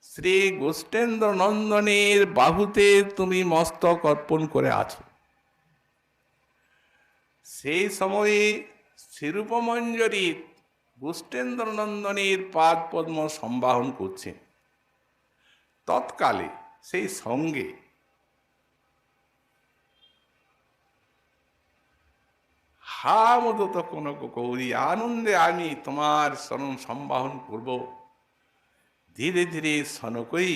শ্রী গোষ্ঠেন্দ্র নন্দনের বাহুতে তুমি মস্তক অর্পণ করে আছো। সেই সময়ে শিরূপমঞ্জরি গোষ্ঠেন্দ্র নন্দনের পাদ পদ্ম সম্বাহন করছেন। তৎকালে সেই সঙ্গে হা মদত কনক গৌরী, আনন্দে আমি তোমার শরণ সম্বাহন করব, ধীরে ধীরে সনকই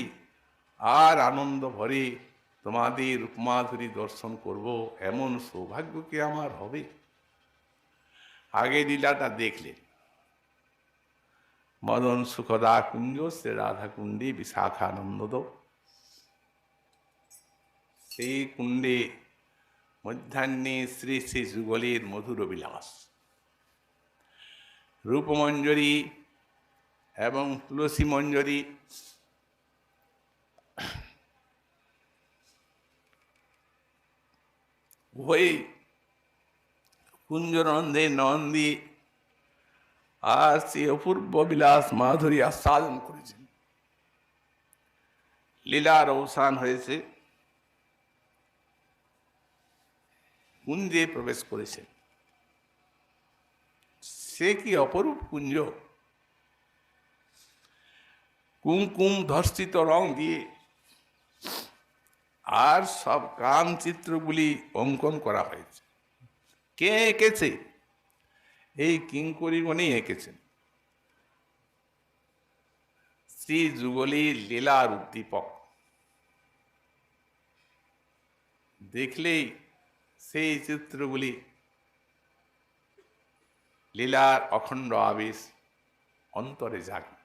আর আনন্দ ভরে তোমাদের রূপমাধুরী দর্শন করব, এমন সৌভাগ্য কি আমার হবে? আগে লীলাটা দেখলেন, মদন সুখদা কুঞ্জ শ্রী রাধা কুণ্ডে বিশাখানন্দ, সেই কুণ্ডে মধ্যাহ্নে শ্রী শ্রী যুগলের মধুর বিলাস। রূপমঞ্জরি এবং তুলসী মঞ্জরি উভয়ই কুঞ্জনন্দে নন্দী আর সে অপূর্ব বিলাস মাধুরী আস্বাদন করেছেন। লীলার অবসান হয়েছে, কুঞ্জে প্রবেশ করেছেন। সে কি অপরূপ কুঞ্জ! কুমকুম ধর্ষিত রং দিয়ে আর সব কাম চিত্রগুলি অঙ্কন করা হয়েছে। কে এঁকেছে? এই কিঙ্করীগণই এঁকেছেন। শ্রী যুগলীর লীলার উদ্দীপক। দেখলেই সেই চিত্রগুলি লীলার অখণ্ড আবেশ অন্তরে জাগে।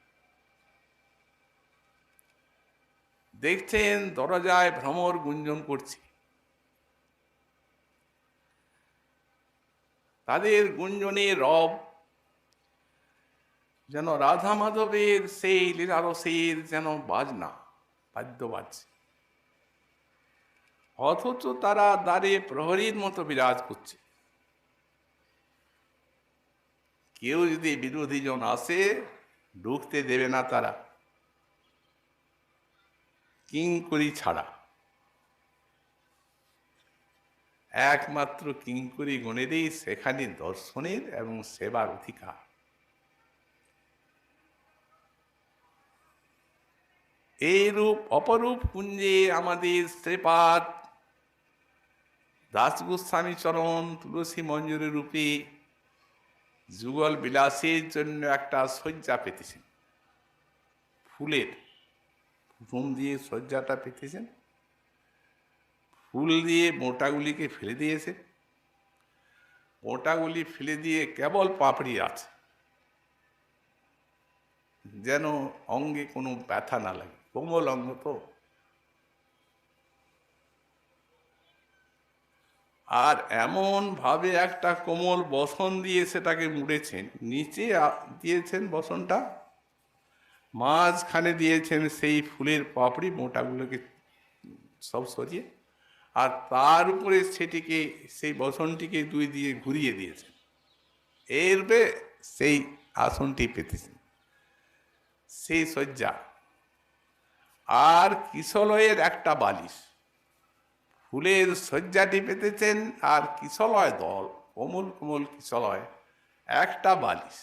দেখছেন দরজায় ভ্রমর গুঞ্জন করছে, তাদের গুঞ্জনের রব যেন রাধা মাধবের সেই লীলারসের যেন বাজনা, বাদ্য বাজছে, অথচ তারা দ্বারে প্রহরীর মতো বিরাজ করছে। কেউ যদি বিরোধী জন আসে, ঢুকতে দেবে না তারা, কিঙ্করী ছাড়া। একমাত্র কিঙ্করী গণেরই সেখানে দর্শনের এবং সেবার অধিকার। এইরূপ অপরূপ কুঞ্জে আমাদের শ্রীপাদ দাস গোস্বামী চরণ তুলসী মঞ্জুরি রূপে যুগল বিলাসের জন্য একটা শয্যা পেতেছেন, ফুলের কুসুম দিয়ে শয্যাটা পেতেছেন, ফুল দিয়ে মোটাগুলিকে ফেলে দিয়েছে, মোটাগুলি ফেলে দিয়ে কেবল পাপড়ি আছে, যেন অঙ্গে কোনো ব্যথা না লাগে, কোমল অঙ্গ তো। আর এমন ভাবে একটা কোমল বসন দিয়ে সেটাকে মুড়েছেন, নিচে দিয়েছেন বসনটা, মাঝখানে দিয়েছেন সেই ফুলের পাপড়ি মোটাগুলোকে সব সরিয়ে, আর তার উপরে সেটিকে সেই বসনটিকে দুই দিয়ে ঘুরিয়ে দিয়েছেন। এরবে সেই আসনটি পেতেছেন, সেই শয্যা। আর কিশলয়ের একটা বালিশ, ফুলের শয্যাটি পেতেছেন আর কিশলয় দল, কোমল কোমল কিশলয় একটা বালিশ।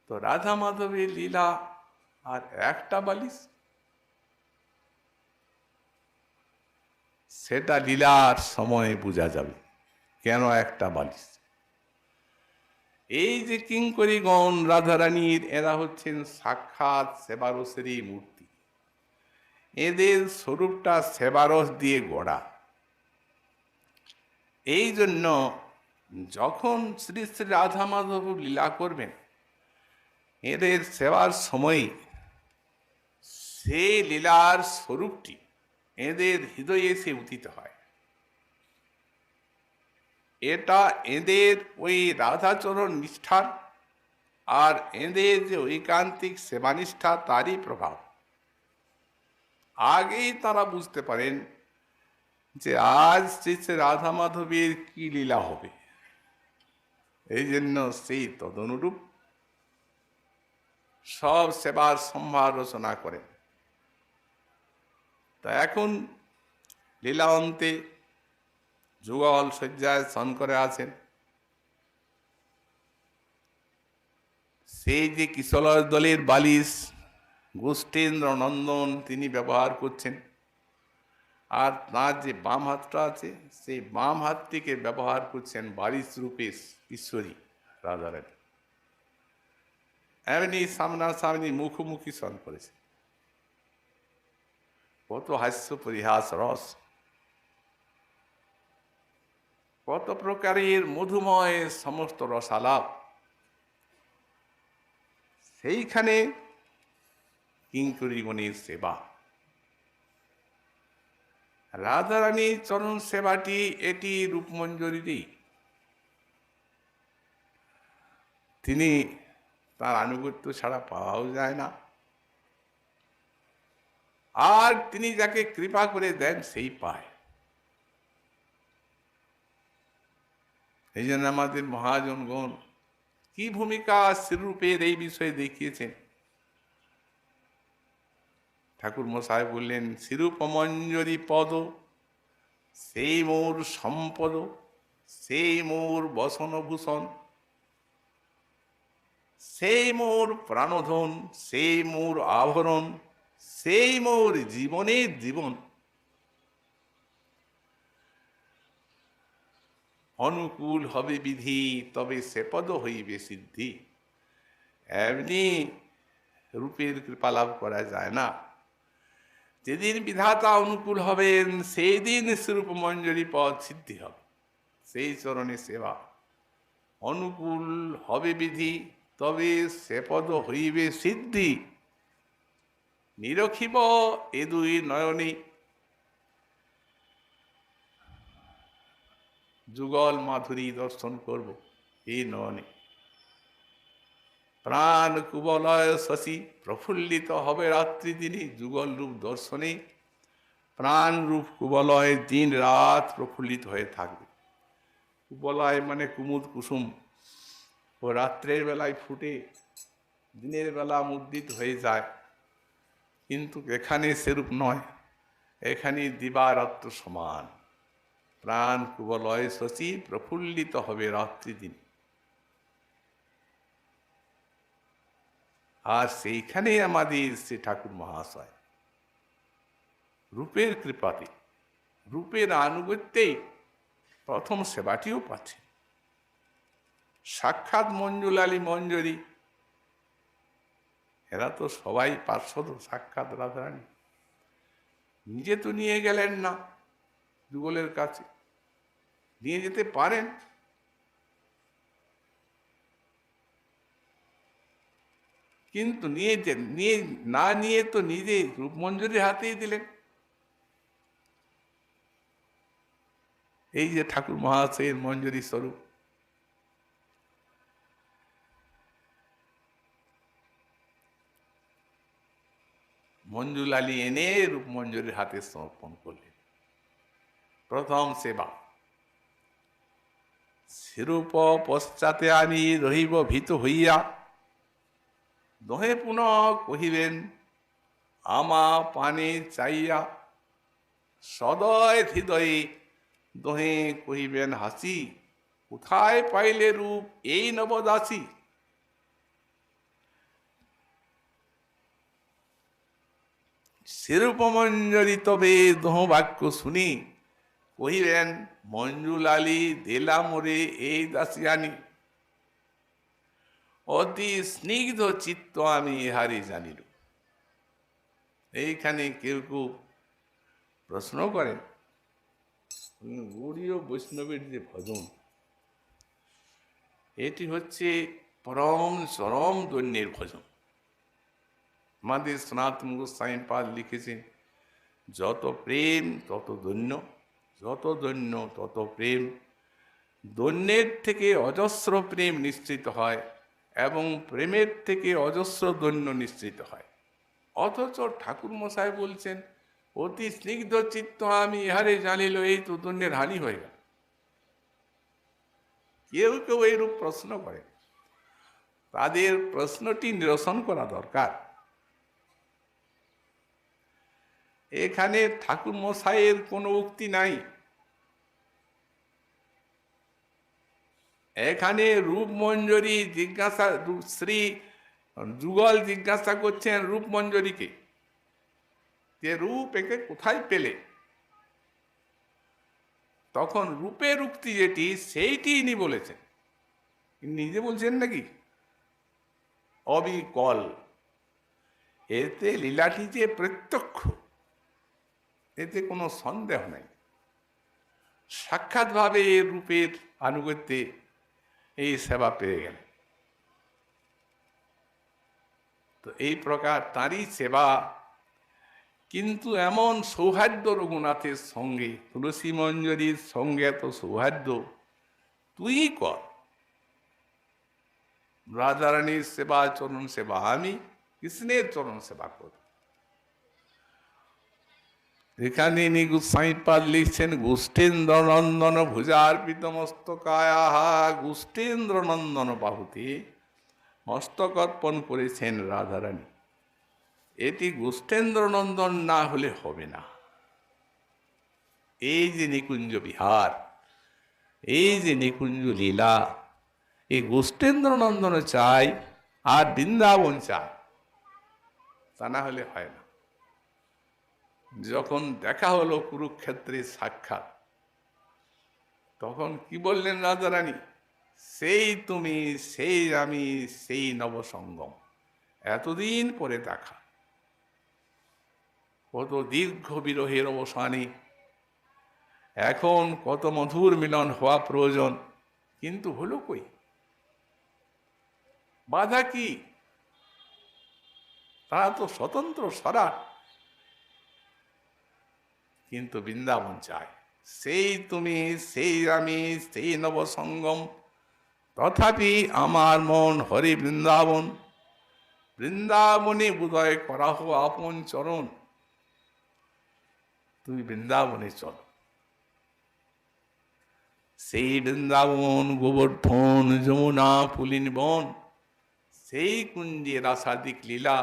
তো রাধা মাধবের লীলা আর একটা বালিশ, সেটা লীলার সময়ে বোঝা যাবে কেন একটা বালিশ। এই যে কিঙ্করীগণ রাধারানীর, এরা হচ্ছেন সাক্ষাৎ সেবারসেরই মূর্তি। এদের স্বরূপটা সেবারস দিয়ে গড়া। এই জন্য যখন শ্রী শ্রী রাধা মাধব লীলা করবেন, এদের সেবার সময় সেই লীলার স্বরূপটি এদের হৃদয়ে এসে উদিত হয়। এটা এদের ওই রাধাচরণ নিষ্ঠার আর এদের যে ঐকান্তিক সেবানিষ্ঠা, তারই প্রভাব। আগেই তারা বুঝতে পারেন যে আজ শ্রী শ্রী রাধা মাধবের কি লীলা হবে, এই জন্য সেই তদনুরূপ সব সেবার সম্ভার রচনা করেন। তা এখন লীলা অন্তে যুগল শয্যায় শয়ন করে আছেন। সেই যে কিশলয় দলের বালিশ গোষ্ঠেন্দ্র নন্দন তিনি ব্যবহার করছেন, আর তাঁর যে বাম হাতটা আছে সেই বাম হাতটিকে ব্যবহার করছেন বালিশ রূপে ঈশ্বরী রাধারানী। এমনি সামনাসামনি মুখোমুখি শয়ন করেছে। কত হাস্য পরিহাস রস, কত প্রকারের মধুময় সমস্ত রসালাপ। সেইখানে কিঙ্করীগণের সেবা, রাধারানীর চরণ সেবাটি এটি রূপমঞ্জরীরই। তিনি তার আনুগত্য ছাড়া পাওয়াও যায় না, আর তিনি যাকে কৃপা করে দেন সেই পায়। এই জন্য আমাদের মহাজনগণ কি ভূমিকা শ্রীরূপের এই বিষয়ে দেখিয়েছেন। ঠাকুর মশাই বললেন, শিরূপমঞ্জরি পদ সেই মোর সম্পদ, সেই মোর বসনভূষণ, সেই মোর প্রাণধন, সেই মোর আভরণ, সেই মোর জীবনের জীবন। অনুকূল হবে বিধি, তবে সে পদ হইবে সিদ্ধি। এমনি রূপের কৃপা লাভ করা যায় না। যেদিন বিধাতা অনুকূল হবেন সেই দিন স্বরূপ মঞ্জরি পদ সিদ্ধি হবে, সেই চরণে সেবা। অনুকূল হবে বিধি, তবে সে পদ হইবে সিদ্ধি। নিরখিব এ দুই নয়নে, যুগল মাধুরী দর্শন করব এই নয়নে। প্রাণ কুবলয় শশী প্রফুল্লিত হবে রাত্রি দিনে, যুগল রূপ দর্শনে প্রাণ রূপ কুবলয় দিন রাত প্রফুল্লিত হয়ে থাকবে। কুবলয় মানে কুমুদ কুসুম, ও রাত্রের বেলায় ফুটে দিনের বেলা মুদ্রিত হয়ে যায়, কিন্তু এখানে সেরূপ নয়, এখানে দিবারাত্র সমান। প্রাণ কুবলয় শশী প্রফুল্লিত হবে রাত্রি দিন। আর সেইখানে আমাদের শ্রী ঠাকুর মহাশয় রূপের কৃপাতে, রূপের আনুগত্যেই প্রথম সেবাটিও পাচ্ছে। সাক্ষাৎ মঞ্জুলালী মঞ্জরি, এরা তো সবাই পার্শ্বদ সাক্ষাৎ রাধারানী। নিজে তো নিয়ে গেলেন না যুগলের কাছে, নিয়ে যেতে পারেন, কিন্তু নিয়ে না নিয়ে তো নিজে রূপমঞ্জুরির হাতেই দিলেন। এই যে ঠাকুর মহাশয়ের মঞ্জুরি স্বরূপ, মঞ্জুলালী এনে রূপমঞ্জুরির হাতে সমর্পণ করলেন। প্রথম সেবা। শিরূপ পশ্চাতে আমি রহিব ভীত হইয়া, দহে পুনঃ কহিবেন আমা পানে চাইয়া। সদয় হৃদয়ে দহে কহিবেন হাসি, কোথায় পাইলে রূপ এই নবদাসী। শিরূপমঞ্জরি তবে দহ বাক্য শুনি, কহিবেন মঞ্জুলালী দিলা মোরে এই দাসিয়ানি। অতি স্নিগ্ধ চিত্ত আমি ইহারি জানিল। এইখানে কেউ কেউ প্রশ্ন করেন, গৌড়ীয় বৈষ্ণবের যে ভজন, এটি হচ্ছে পরম চরম দৈন্যের ভজন। আমাদের সনাতন গোস্বামী পাদ লিখেছেন, যত প্রেম তত দৈন্য, যত দৈন্য তত প্রেম। দৈন্যের থেকে অজস্র প্রেম নিশ্চিত হয় এবং প্রেমের থেকে অজস্র দৈন্য নিশ্চিত হয়। অথচ ঠাকুর মশাই বলছেন অতি স্নিগ্ধ চিত্ত আমি ইহারে জানিল, এই তো দৈন্যের হানি হয়ে গেল। কেউ কেউ এইরূপ প্রশ্ন করে, তাদের প্রশ্নটি নিরসন করা দরকার। এখানে ঠাকুর মশাইয়ের কোনো উক্তি নাই। এখানে রূপমঞ্জরি জিজ্ঞাসা, শ্রী যুগল জিজ্ঞাসা করছেন রূপমঞ্জরিকে যে রূপ একে কোথায় পেলে। তখন রূপের উক্তি যেটি, সেইটি ইনি বলেছেন। নিজে বলছেন নাকি? অবিকল। এতে লীলাটি যে প্রত্যক্ষ, এতে কোনো সন্দেহ নেই। সাক্ষাৎভাবে রূপের আনুগত্যে এই সেবা পেয়ে গেল। তো এই প্রকার তাঁরই সেবা। কিন্তু এমন সৌহার্দ্য রঘুনাথের সঙ্গে, তুলসী মঞ্জরির সঙ্গে এত সৌহার্দ্য, তুই কর। রাধারানীর সেবা চরণ সেবা আমি, কৃষ্ণের চরণ সেবা করি। এখানে ইনি গোস্বামীপাদ লিখছেন, গোষ্ঠেন্দ্র নন্দন ভুজার্পিত মস্তকায়াহা, গোষ্ঠেন্দ্র নন্দন বাহুতে মস্তক অর্পণ করেছেন রাধারানী। এটি গোষ্ঠেন্দ্র নন্দন না হলে হবে না। এই যে নিকুঞ্জ বিহার, এই যে নিকুঞ্জ লীলা, এই গোষ্ঠেন্দ্র নন্দন চাই আর বৃন্দাবন চাই, তা না হলে হয় না। যখন দেখা হলো কুরুক্ষেত্রের সাক্ষাৎ, তখন কি বললেন রাজারানী? সেই তুমি, সেই আমি, সেই নবসঙ্গম। এতদিন পরে দেখা, কত দীর্ঘ বিরহের অবসানে এখন কত মধুর মিলন হওয়া প্রয়োজন, কিন্তু হলো কই? বাধা কি? তারা তো স্বতন্ত্র সরাট, কিন্তু বৃন্দাবন চায়। সেই তুমি, সেই আমি, সেই নবসঙ্গম। তথাপি আমার মন হরি বৃন্দাবন, বৃন্দাবনে উদয় করাহ আপন চরণ। তুমি বৃন্দাবনে চলো। সেই বৃন্দাবন, গোবর্ধন, যমুনা, পুলিন বন, সেই কুঞ্জে রাসাদিক লীলা,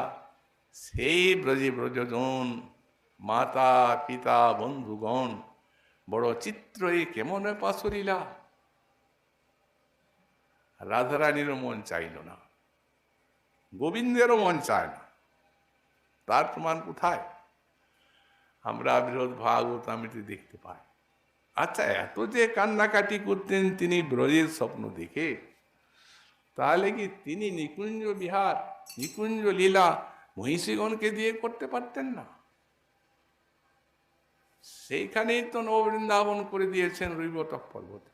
সেই ব্রজে ব্রজজন, মাতা পিতা বন্ধুগণ, বড় চিত্রই কেমন পাশরিলা। রাধারানীরও মন চাইল না, গোবিন্দেরও মন চায় না। তার প্রমাণ কোথায়? আমরা বৃহৎ ভাগবতামৃতে দেখতে পাই। আচ্ছা, এত যে কান্নাকাটি করতেন তিনি ব্রজের স্বপ্ন দেখে, তাহলে কি তিনি নিকুঞ্জ বিহার, নিকুঞ্জ লীলা মহিষীগণকে দিয়ে করতে পারতেন না? সেইখানেই তো নববৃন্দাবন করে দিয়েছেন রৈবতক পর্বতে,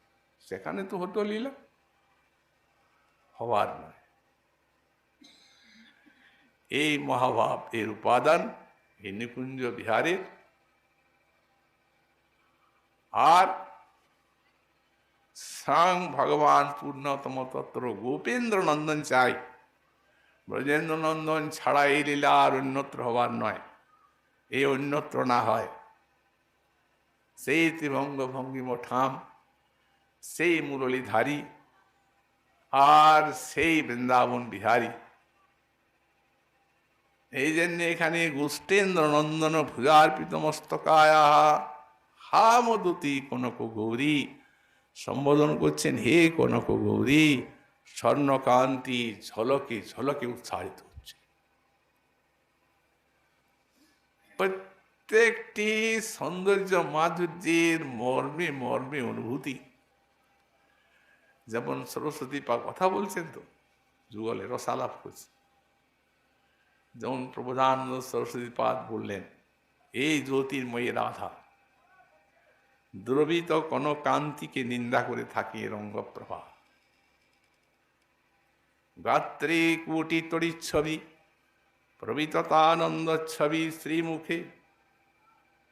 সেখানে তো হতো লীলা, হওয়ার নয়। এই মহাভাব, এর উপাদান এই নিকুঞ্জ বিহারের। আর স্বয়ং ভগবান পূর্ণতম তত্র গোপেন্দ্র নন্দন চাই। ব্রজেন্দ্র নন্দন ছাড়া এই লীলা আর অন্যত্র হবার নয়। এই অন্যত্র না হয়, সেই ত্রিভঙ্গ ভঙ্গিম ঠাম, সেই মুরলীধারী, আর সেই বৃন্দাবন বিহারী। এই জন্য এখানে গোষ্ঠেন্দ্র নন্দন ভুজার্পিত মস্তকায়া হা মধুতি কনক গৌরী সম্বোধন করছেন। হে কনক গৌরী, স্বর্ণকান্তি ঝলকে ঝলকে উৎসাহিত হচ্ছে। প্রত্যেকটি সৌন্দর্য মাধুর্যের মর্মে মর্মে অনুভূতি। যেমন সরস্বতী পা কথা বলছেন, তো যুগলে রসালাপ করছে, যেমন প্রবোধানন্দ সরস্বতী পাদ বললেন, এই জ্যোতির্ময়ী রাধা দ্রবিত কোন কান্তিকে নিন্দা করে থাকে রঙ্গপ্রভা। গাত্রে কোটি তড়িচ্ছবি, প্রবিততানন্দ ছবি শ্রীমুখে,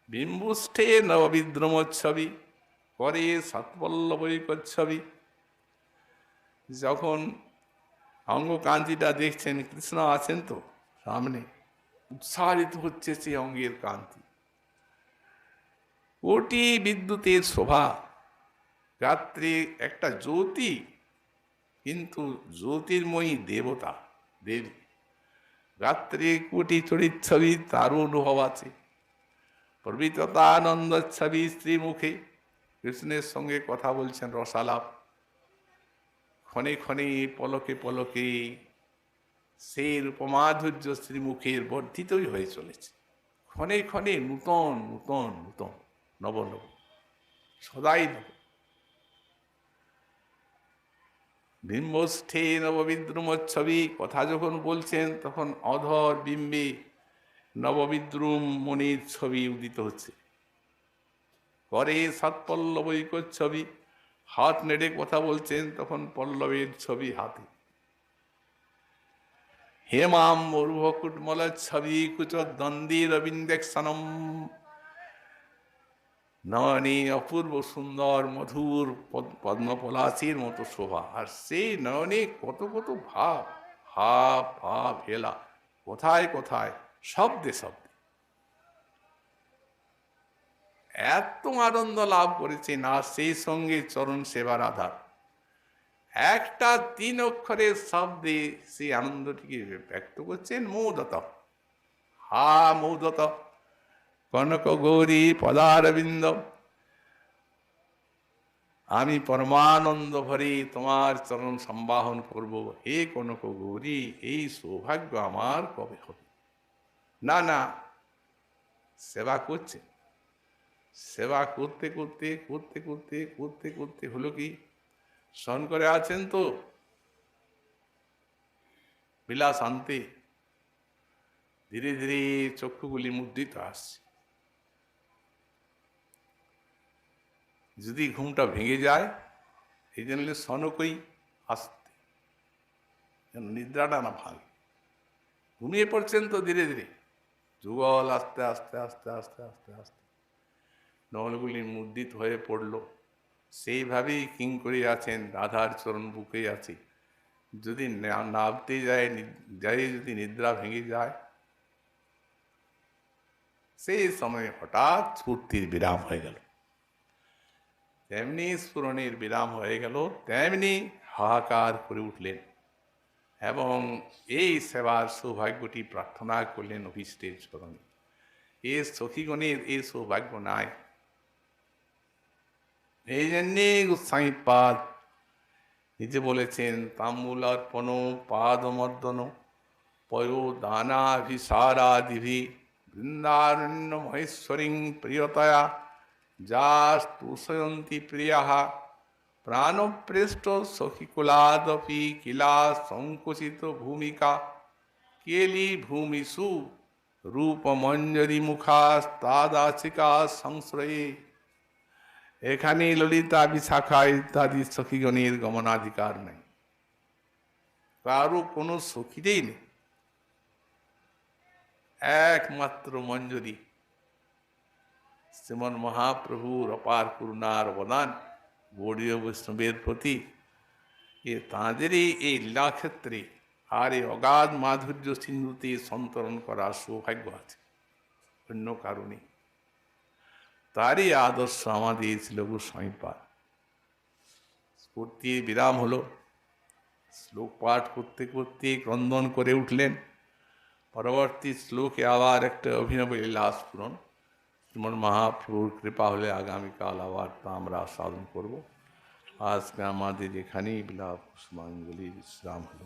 বিম্বুষ্ঠে নববিদ্রমোচ্ছবি, করে সৎপল্লবৈকচ্ছবি। যখন অঙ্গকান্তিটা দেখছেন, কৃষ্ণ আছেন তো সামনে, উৎসাহিত হচ্ছে সেই অঙ্গের কান্তি। কোটি বিদ্যুতের শোভা, রাত্রে একটা জ্যোতি, কিন্তু জ্যোতির্ময়ী দেবতা দেবী। রাত্রে কোটি চরিচ্ছবি, তারও অনুভব আছে। প্রবিততানন্দ ছবি শ্রীমুখে, কৃষ্ণের সঙ্গে কথা বলছেন, রসালাপ। ক্ষণে ক্ষণে পলকে পলকে সেই রূপমাধুর্য শ্রীমুখের বর্ধিতই হয়ে চলেছে। ক্ষণে ক্ষণে নূতন নূতন নূতন, নব নব, সদাই নব। বিম্বষ্ঠে নববিদ্রুমোচ্ছবি কথা যখন বলছেন, তখন অধর বিম্বে নববিদ্রুম মনির ছবি উদিত হচ্ছে। করে সৎপল্লবৈকচ্ছবি, হাত নেড়ে কথা বলছেন, তখন পল্লবের ছবি হাতে। হেমাম মরুভকুটমল ছবি কুচ দ্বন্দ্বী রবীন্দ্রেক্ষণম, নয়নে অপূর্ব সুন্দর মধুর পদ্মপলাশির মতো শোভা। আর সেই নয়নে কত কত ভাব, ভাব ভাব হেলা, কোথায় কোথায়, শব্দে শব্দে এত আনন্দ লাভ করেছেন। আর সেই সঙ্গে চরণ সেবার আধার, একটা 3 অক্ষরের শব্দে সেই আনন্দটিকে ব্যক্ত করছেন। মোদত, হা মৌদত কনক গৌরী পদারবিন্দ, আমি পরমানন্দ ভরে তোমার চরণ সম্বাহন করব। হে কনক গৌরী, এই সৌভাগ্য আমার কবে হবে? না না, সেবা করছে। সেবা করতে করতে করতে করতে করতে করতে হলো কি, শয়ন করে আছেন তো বিলাস আনতে, ধীরে ধীরে চক্ষুগুলি মুদ্রিত আসছে। যদি ঘুমটা ভেঙে যায়, এই জন্য সনকই আসতে, যেন নিদ্রাটা না ভাঙে। ঘুমিয়ে পড়ছেন তো ধীরে ধীরে, যুগল আস্তে আস্তে আস্তে আস্তে আস্তে আস্তে নলগুলি মুদ্রিত হয়ে পড়ল। সেইভাবেই কিঙ্করী আছেন, রাধার চরণ বুকে আছে। যদি নাবতে যায়, যদি নিদ্রা ভেঙে যায়, সেই সময় হঠাৎ স্ফূর্তির বিরাম হয়ে গেল। তেমনি স্ফুরণের বিরাম হয়ে গেল, তেমনি হাহাকার করে উঠলেন এবং এই সেবার সৌভাগ্যটি প্রার্থনা করলেন অভীষ্টের চরণে। এ সখীগণের এই সৌভাগ্য নাই। এই জন্যে গোস্বামীপাদ নিজে বলেছেন, তাম্বুল অর্পণ পাদমর্দন পয়ো দানাভিসারাদিভি বৃন্দারণ্য মহেশ্বরী প্রিয়তয়া যা স্তূষয়ন্তি প্রিয়াঃ প্রাণপ্রেষ্ট সখীকুলাদপি কিলা সংকুচিত ভূমিকা কেলি ভূমিষু রূপমঞ্জরি মুখাস্তাদাচিকা সংশ্রয়ে। এখানে ললিতা বিশাখা ইত্যাদি সখীগণের গমনাধিকার নেই, কারো কোনো সখীরই নেই। একমাত্র মঞ্জরি শ্রীমন মহাপ্রভুর অপার করুণার অবদান গৌড়ীয় বৈষ্ণবের প্রতি, তাঁদেরই এই লীলাক্ষেত্রে আর এই অগাধ মাধুর্য সিন্ধুতে সন্তরণ করার সৌভাগ্য আছে, অন্য কারণে। তারই আদর্শ আমাদের ছিল গোস্বামীপাদ। স্ফূর্তির বিরাম হলো, শ্লোক পাঠ করতে করতে ক্রন্দন করে উঠলেন। পরবর্তী শ্লোকে আবার একটা অভিনব লীলা স্ফুরণ। শ্রীমন মহাপ্রভুর কৃপা হলে আগামীকাল আবার তা আমরা সাধন করব। আজকে আমাদের এখানেই বিলাপ কুসুমাঞ্জলি বিশ্রাম হলো।